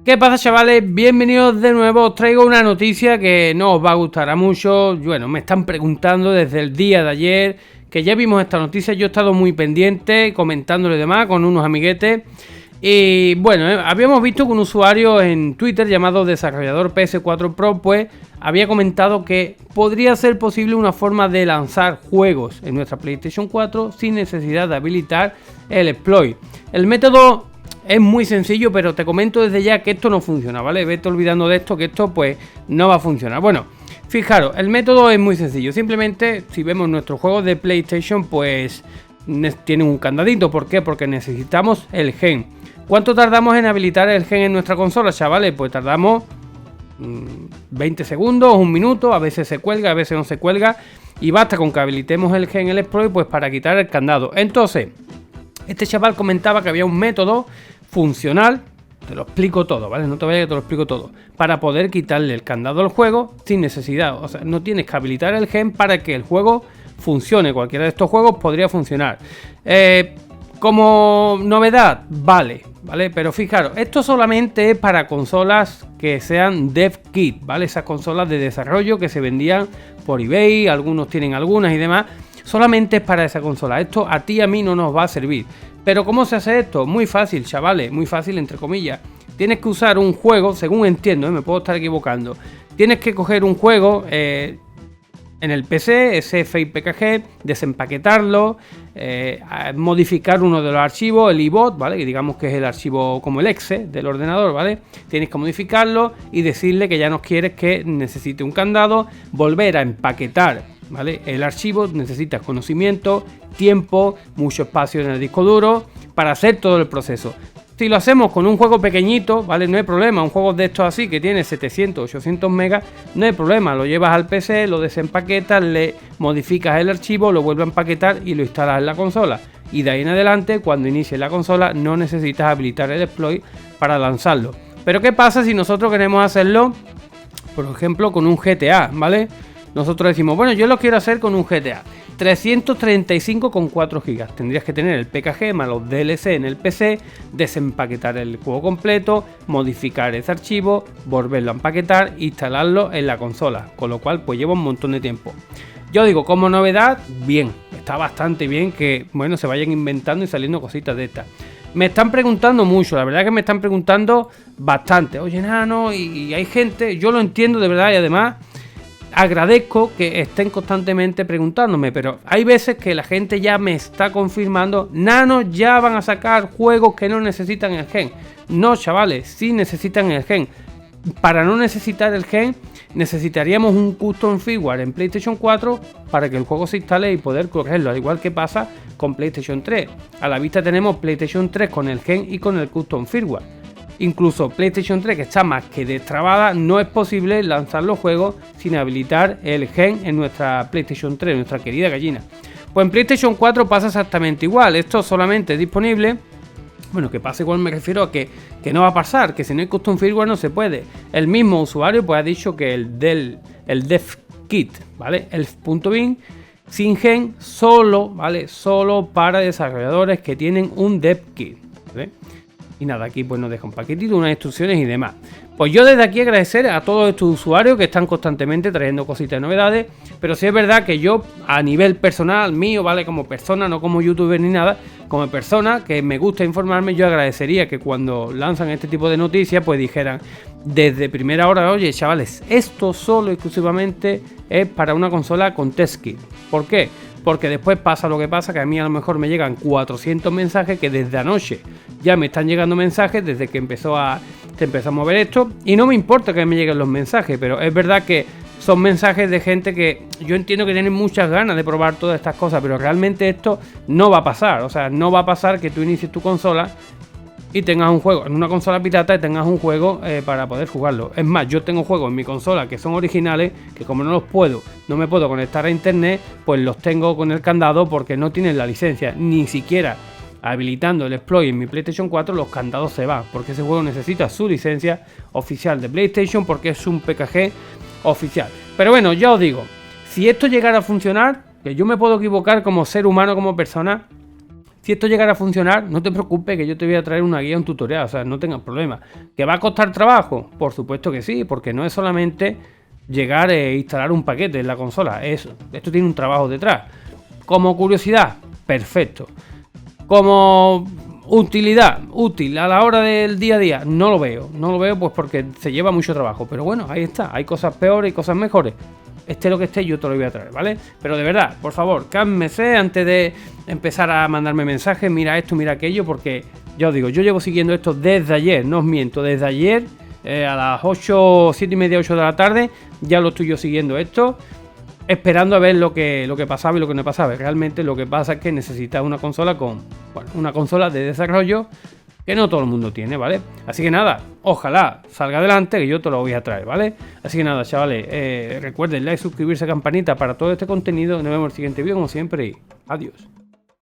¿Qué pasa, chavales? Bienvenidos de nuevo. Os traigo una noticia que no os va a gustar a muchos. Bueno, me están preguntando desde el día de ayer que ya vimos esta noticia. Yo he estado muy pendiente, comentándole demás con unos amiguetes. Y bueno, habíamos visto que un usuario en Twitter llamado Desarrollador PS4 Pro pues había comentado que podría ser posible una forma de lanzar juegos en nuestra PlayStation 4 sin necesidad de habilitar el exploit. El método es muy sencillo, pero te comento desde ya que esto no funciona, ¿vale? Vete olvidando de esto, que esto pues no va a funcionar. Bueno, fijaros, el método es muy sencillo. Simplemente, si vemos nuestros juegos de PlayStation, pues tienen un candadito. ¿Por qué? Porque necesitamos el gen. ¿Cuánto tardamos en habilitar el gen en nuestra consola, chavales? Pues tardamos 20 segundos, un minuto, a veces se cuelga, a veces no se cuelga. Y basta con que habilitemos el gen, el exploit, pues para quitar el candado. Entonces, este chaval comentaba que había un método funcional, te lo explico todo, ¿vale? No te vayas que te lo explico todo, para poder quitarle el candado al juego sin necesidad. O sea, no tienes que habilitar el gen para que el juego funcione. Cualquiera de estos juegos podría funcionar. Como novedad, vale, pero fijaros, esto solamente es para consolas que sean dev kit, ¿vale? Esas consolas de desarrollo que se vendían por eBay, algunos tienen algunas y demás. Solamente es para esa consola. Esto a ti y a mí no nos va a servir. Pero ¿cómo se hace esto? Muy fácil, chavales, muy fácil entre comillas. Tienes que usar un juego, según entiendo, me puedo estar equivocando. Tienes que coger un juego en el PC, SFIPKG, desempaquetarlo, modificar uno de los archivos, el iBot, ¿vale? Que digamos que es el archivo como el exe del ordenador, ¿vale? Tienes que modificarlo y decirle que ya no quieres que necesite un candado, volver a empaquetar, ¿vale? El archivo. Necesitas conocimiento, tiempo, mucho espacio en el disco duro para hacer todo el proceso. Si lo hacemos con un juego pequeñito, ¿vale? No hay problema. Un juego de estos así que tiene 700, 800 megas, no hay problema. Lo llevas al PC, lo desempaquetas, le modificas el archivo, lo vuelves a empaquetar y lo instalas en la consola. Y de ahí en adelante, cuando inicie la consola, no necesitas habilitar el exploit para lanzarlo. Pero ¿qué pasa si nosotros queremos hacerlo, por ejemplo, con un GTA, ¿vale? Nosotros decimos, bueno, yo lo quiero hacer con un GTA 335,4 GB. Tendrías que tener el PKG más los DLC en el PC, desempaquetar el juego completo, modificar ese archivo, volverlo a empaquetar, instalarlo en la consola. Con lo cual, pues lleva un montón de tiempo. Yo digo, como novedad, bien, está bastante bien que, bueno, se vayan inventando y saliendo cositas de estas. Me están preguntando mucho, la verdad que me están preguntando bastante. Oye, Nano, y hay gente, yo lo entiendo de verdad y además agradezco que estén constantemente preguntándome, pero hay veces que la gente ya me está confirmando, Nano, ya van a sacar juegos que no necesitan el gen. No, chavales, sí necesitan el gen. Para no necesitar el gen, necesitaríamos un custom firmware en PlayStation 4 para que el juego se instale y poder correrlo, al igual que pasa con PlayStation 3. A la vista tenemos PlayStation 3 con el gen y con el custom firmware. Incluso PlayStation 3, que está más que destrabada, no es posible lanzar los juegos sin habilitar el gen en nuestra PlayStation 3, nuestra querida gallina. Pues en PlayStation 4 pasa exactamente igual. Esto solamente es disponible, bueno, que pasa igual me refiero a que no va a pasar, que si no hay custom firmware no se puede. El mismo usuario pues ha dicho que el dev kit, ¿vale? El .bin sin gen solo, ¿vale? Solo para desarrolladores que tienen un dev kit, ¿vale? Y nada, aquí pues nos deja un paquetito, unas instrucciones y demás. Pues yo desde aquí agradecer a todos estos usuarios que están constantemente trayendo cositas de novedades. Pero sí es verdad que yo, a nivel personal mío, ¿vale? Como persona, no como youtuber ni nada, como persona que me gusta informarme, yo agradecería que cuando lanzan este tipo de noticias, pues dijeran desde primera hora, oye, chavales, esto solo exclusivamente es para una consola con test kit. ¿Por qué? Porque después pasa lo que pasa, que a mí a lo mejor me llegan 400 mensajes, que desde anoche ya me están llegando mensajes, desde que se empezó a mover esto, y no me importa que me lleguen los mensajes, pero es verdad que son mensajes de gente que yo entiendo que tienen muchas ganas de probar todas estas cosas, pero realmente esto no va a pasar. O sea, no va a pasar que tú inicies tu consola y tengas un juego en una consola pirata y tengas un juego para poder jugarlo. Es más, yo tengo juegos en mi consola que son originales, que como no me puedo conectar a internet, pues los tengo con el candado porque no tienen la licencia. Ni siquiera habilitando el exploit en mi PlayStation 4 los candados se van, porque ese juego necesita su licencia oficial de PlayStation, porque es un PKG oficial. Pero bueno, ya os digo, si esto llegara a funcionar, que yo me puedo equivocar como ser humano, como persona, Si esto llegara a funcionar, no te preocupes que yo te voy a traer una guía, un tutorial, o sea, no tengas problema. ¿Que va a costar trabajo? Por supuesto que sí, porque no es solamente llegar e instalar un paquete en la consola, esto tiene un trabajo detrás. Como curiosidad, perfecto. Como utilidad, útil a la hora del día a día, no lo veo pues porque se lleva mucho trabajo, pero bueno, ahí está, hay cosas peores y cosas mejores. Esté lo que esté, yo te lo voy a traer, ¿vale? Pero de verdad, por favor, cálmese antes de empezar a mandarme mensajes, mira esto, mira aquello, porque ya os digo, yo llevo siguiendo esto desde ayer, no os miento, desde ayer a las 8, 7 y media, 8 de la tarde, ya lo estoy yo siguiendo esto, esperando a ver lo que pasaba y lo que no pasaba. Realmente lo que pasa es que necesitas una consola una consola de desarrollo que no todo el mundo tiene, ¿vale? Así que nada, ojalá salga adelante, que yo te lo voy a traer, ¿vale? Así que nada, chavales, recuerden like, suscribirse, campanita para todo este contenido. Nos vemos en el siguiente vídeo como siempre y adiós.